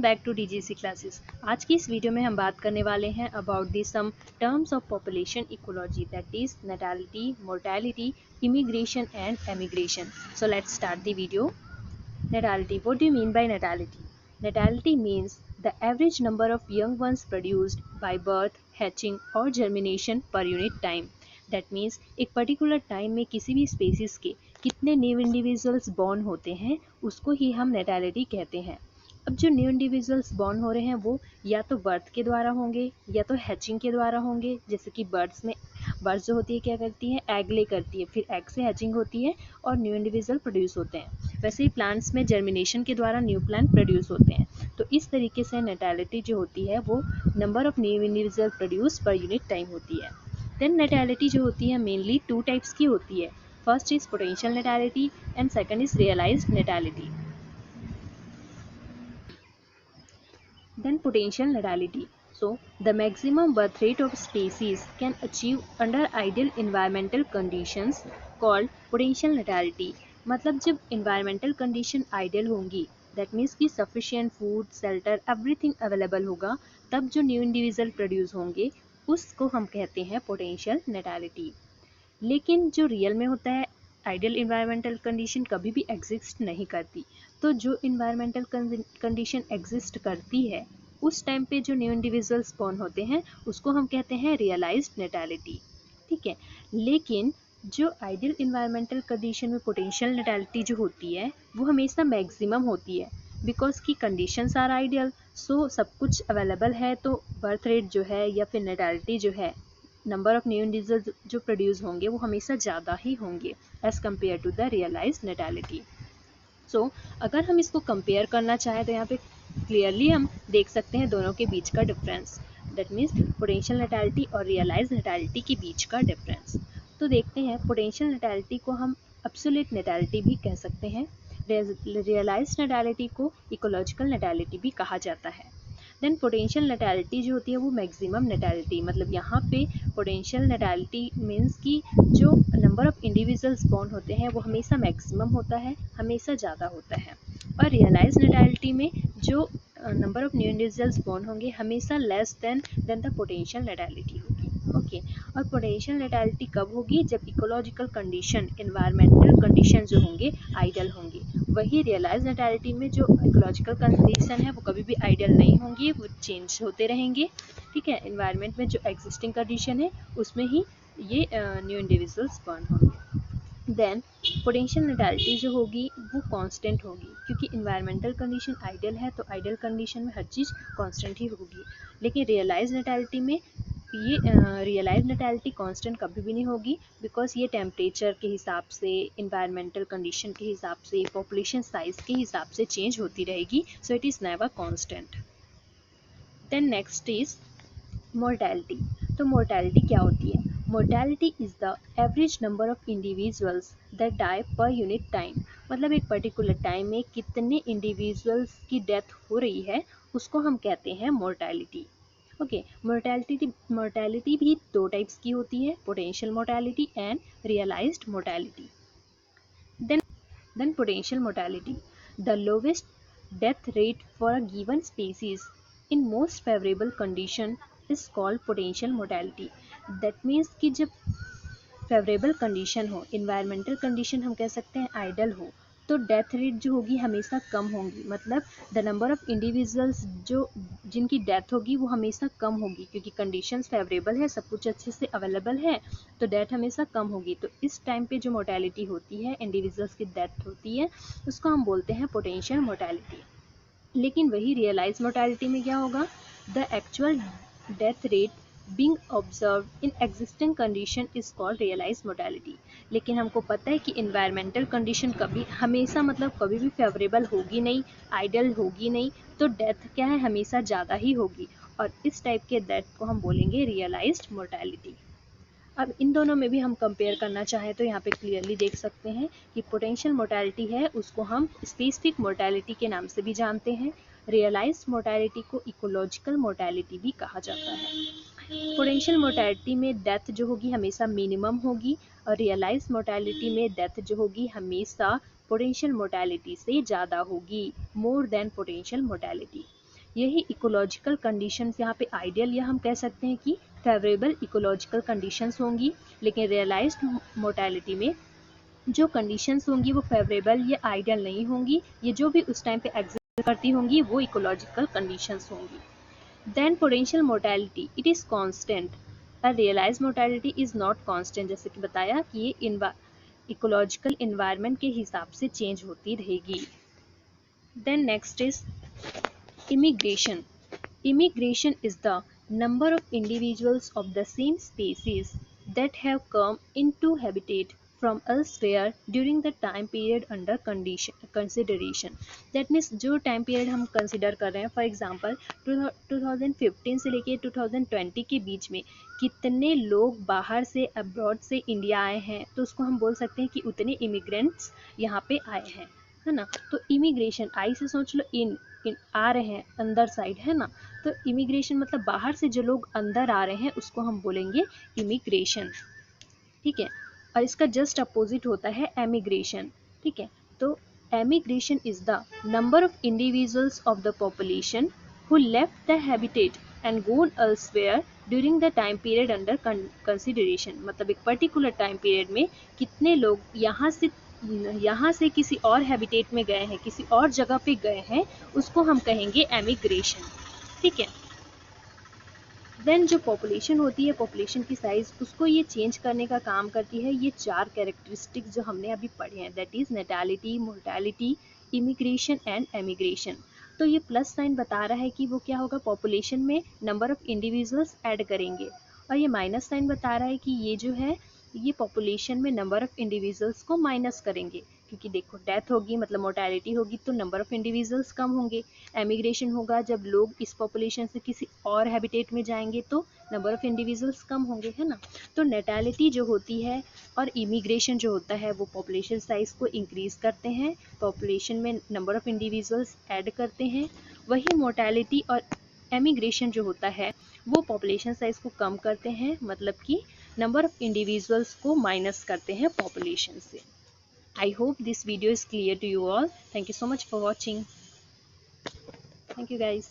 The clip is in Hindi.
Back to DGC classes. आज की इस वीडियो में हम बात करने वाले हैं about the some terms of population ecology, that is natality, mortality, immigration and emigration. So let's start the video. Natality. What do you mean by natality? Natality means the average number of young ones produced by birth, hatching or germination per unit time. That means एक पर्टिकुलर टाइम में किसी भी स्पेसिस के कितने न्यू इंडिविजुअल्स बॉर्न होते हैं उसको ही हम नेटालिटी कहते हैं। अब जो न्यू इंडिविजुअल्स बॉर्न हो रहे हैं वो या तो बर्थ के द्वारा होंगे या तो हैचिंग के द्वारा होंगे। जैसे कि बर्ड्स जो होती है क्या करती है, एग ले करती है, फिर एग से हैचिंग होती है और न्यू इंडिविजुअल प्रोड्यूस होते हैं। वैसे ही प्लांट्स में जर्मिनेशन के द्वारा न्यू प्लांट प्रोड्यूस होते हैं। तो इस तरीके से नेटालिटी जो होती है वो number of new individual produce पर यूनिट टाइम होती है। देन नेटालिटी जो होती है मेनली टू टाइप्स की होती है। First is potential natality and second is realised natality. Then potential natality. So the maximum birth rate of species can achieve under ideal environmental conditions called potential natality. मतलब जब environmental condition ideal होंगी, that means कि sufficient food, shelter, everything available होगा, तब जो new individual produce होंगे उसको हम कहते हैं potential natality। लेकिन जो रियल में होता है आइडियल इन्वायरमेंटल कंडीशन कभी भी एग्जिस्ट नहीं करती। तो जो इन्वायरमेंटल कंडीशन एग्जिस्ट करती है उस टाइम पे जो न्यू इंडिविजुअल्स बॉर्न होते हैं उसको हम कहते हैं रियलाइज्ड नेटालिटी। ठीक है, लेकिन जो आइडियल इन्वायरमेंटल कंडीशन में पोटेंशियल नेटालिटी जो होती है वो हमेशा मैक्सिमम होती है, बिकॉज की कंडीशंस आर आइडियल। सो सब कुछ अवेलेबल है, तो बर्थ रेट जो है या फिर नेटालिटी जो है, नंबर ऑफ न्यू इंडिविजुअल्स जो प्रोड्यूस होंगे वो हमेशा ज़्यादा ही होंगे as compared to the realised natality. So अगर हम इसको कंपेयर करना चाहें तो यहाँ पे क्लियरली हम देख सकते हैं दोनों के बीच का डिफरेंस, दैट मीन्स पोटेंशियल नेटालिटी और रियलाइज्ड नेटालिटी के बीच का डिफरेंस। तो देखते हैं, पोटेंशियल नेटालिटी को हम एब्सोल्यूट नेटालिटी भी कह सकते हैं, रियलाइज्ड नेटालिटी को इकोलॉजिकल नेटालिटी भी कहा जाता है। देन पोटेंशियल नेटालिटी जो होती है वो मैक्सिमम नेटालिटी, मतलब यहाँ पे पोटेंशियल नेटालिटी मीन्स कि जो नंबर ऑफ इंडिविजुअल्स बॉर्न होते हैं वो हमेशा मैक्सिमम होता है, हमेशा ज़्यादा होता है। और रियलाइज नेटालिटी में जो number of new individuals born होंगे हमेशा लेस देन द पोटेंशियल नेटालिटी होगी। ओके, और पोटेंशियल नेटालिटी कब होगी? जब इकोलॉजिकल कंडीशन, इन्वायरमेंटल कंडीशन जो होंगे आइडियल होंगे। वही रियलाइज नेटालिटी में जो इकोलॉजिकल कंडीशन है वो कभी भी आइडियल नहीं होंगी, वो चेंज होते रहेंगे। ठीक है, इन्वायरमेंट में जो एग्जिस्टिंग कंडीशन है उसमें ही ये न्यू इंडिविजुअल्स बॉर्न होंगे। देन पोटेंशियल नेटालिटी जो होगी वो कांस्टेंट होगी, क्योंकि इन्वायरमेंटल कंडीशन आइडियल है तो आइडियल कंडीशन में हर चीज़ कांस्टेंट ही होगी। लेकिन रियलाइज नेटालिटी में ये रियलाइज नेटालिटी कांस्टेंट कभी भी नहीं होगी, बिकॉज ये टेम्परेचर के हिसाब से, इन्वायरमेंटल कंडीशन के हिसाब से, पॉपुलेशन साइज के हिसाब से चेंज होती रहेगी। So it is never constant. Then next is mortality. तो मोर्टेलिटी क्या होती है? Mortality is the average number of individuals that die per unit time. मतलब एक पर्टिकुलर टाइम में कितने इंडिविजुअल्स की डेथ हो रही है उसको हम कहते हैं मोर्टेलिटी। ओके, मोर्टेलिटी भी दो टाइप्स की होती है, potential mortality and realised mortality. Then potential mortality, the lowest death rate for a given species in most favourable condition is called potential mortality. That means कि जब फेवरेबल कंडीशन हो, इन्वायरमेंटल कंडीशन हम कह सकते हैं आइडल हो, तो डेथ रेट जो होगी हमेशा कम होगी। मतलब द नंबर ऑफ इंडिविजुअल्स जो जिनकी डेथ होगी वो हमेशा कम होगी, क्योंकि कंडीशंस फेवरेबल है, सब कुछ अच्छे से अवेलेबल है, तो डेथ हमेशा कम होगी। तो इस टाइम पे जो मोर्टेलिटी होती है, इंडिविजुअल्स की डेथ होती है, उसको हम बोलते हैं पोटेंशियल मोर्टेलिटी। लेकिन वही रियलाइज मोर्टेलिटी में क्या होगा? The actual death rate being observed in existing condition is called realized mortality। लेकिन हमको पता है कि environmental condition कभी हमेशा, मतलब कभी भी फेवरेबल होगी नहीं, आइडियल होगी नहीं, तो डेथ क्या है, हमेशा ज़्यादा ही होगी। और इस टाइप के डेथ को हम बोलेंगे रियलाइज्ड मोर्टेलिटी। अब इन दोनों में भी हम कंपेयर करना चाहें तो यहाँ पे क्लियरली देख सकते हैं कि पोटेंशियल मोर्टेलिटी है उसको हम स्पेसिफिक मोर्टेलिटी के नाम से भी जानते हैं, रियलाइज्ड मोर्टेलिटी को इकोलॉजिकल मोर्टेलिटी भी कहा जाता है। पोटेंशियल मोर्टेलिटी में डेथ जो होगी हमेशा मिनिमम होगी, और रियलाइज्ड मोर्टेलिटी में डेथ जो होगी हमेशा पोटेंशियल मोर्टेलिटी से ज़्यादा होगी, मोर देन पोटेंशियल मोर्टेलिटी। यही इकोलॉजिकल कंडीशंस यहाँ पे आइडियल या हम कह सकते हैं कि फेवरेबल इकोलॉजिकल कंडीशंस होंगी, लेकिन रियलाइज्ड मोर्टेलिटी में जो कंडीशंस होंगी वो फेवरेबल या आइडियल नहीं होंगी, ये जो भी उस टाइम पे एग्जिस्ट करती होंगी वो इकोलॉजिकल कंडीशंस होंगी। Then potential mortality it is constant, realise mortality is not constant, जैसे कि बताया कि ये इकोलॉजिकल एनवायरनमेंट के हिसाब से चेंज होती रहेगी। Then next is immigration. Immigration is the number of individuals of the same species that have come into habitat from elsewhere during the time period under consideration. That means जो time period हम consider कर रहे हैं, for example 2015 से लेके 2020 के बीच में कितने लोग बाहर से abroad से इंडिया आए हैं, तो उसको हम बोल सकते हैं कि उतने immigrants यहाँ पे आए हैं, है ना। तो इमिग्रेशन आई से सोच लो, इन आ रहे हैं अंदर साइड, है ना। तो इमिग्रेशन मतलब बाहर से जो लोग अंदर आ रहे हैं उसको हम बोलेंगे इमिग्रेशन, ठीक है। और इसका जस्ट अपोजिट होता है एमिग्रेशन, ठीक है। तो emigration is the number of individuals of the population who left the habitat and gone elsewhere during the time period under consideration. मतलब एक पर्टिकुलर टाइम पीरियड में कितने लोग यहाँ से किसी और हैबिटेट में गए हैं, किसी और जगह पे गए हैं, उसको हम कहेंगे एमिग्रेशन, ठीक है। देन जो पॉपुलेशन होती है, पॉपुलेशन की साइज, उसको ये चेंज करने का काम करती है ये 4 कैरेक्टरिस्टिक जो हमने अभी पढ़े हैं, that is natality, mortality, immigration and emigration. तो ये प्लस साइन बता रहा है कि वो क्या होगा, पॉपुलेशन में नंबर ऑफ इंडिविजुअल्स ऐड करेंगे, और ये माइनस साइन बता रहा है कि ये जो है ये पॉपुलेशन में नंबर ऑफ इंडिविजुअल्स को माइनस करेंगे, क्योंकि देखो डेथ होगी मतलब मोर्टेलिटी होगी तो नंबर ऑफ इंडिविजुअल्स कम होंगे। एमिग्रेशन होगा जब लोग इस पॉपुलेशन से किसी और हैबिटेट में जाएंगे तो नंबर ऑफ इंडिविजुअल्स कम होंगे, है ना। तो नेटालिटी जो होती है और इमिग्रेशन जो होता है वो पॉपुलेशन साइज को इंक्रीज करते हैं, पॉपुलेशन में नंबर ऑफ इंडिविजुअल्स ऐड करते हैं। वही मोर्टेलिटी और एमिग्रेशन जो होता है वो पॉपुलेशन साइज को कम करते हैं, मतलब कि नंबर ऑफ इंडिविजुअल्स को माइनस करते हैं पॉपुलेशन से। I hope this video is clear to you all. Thank you so much for watching. Thank you guys.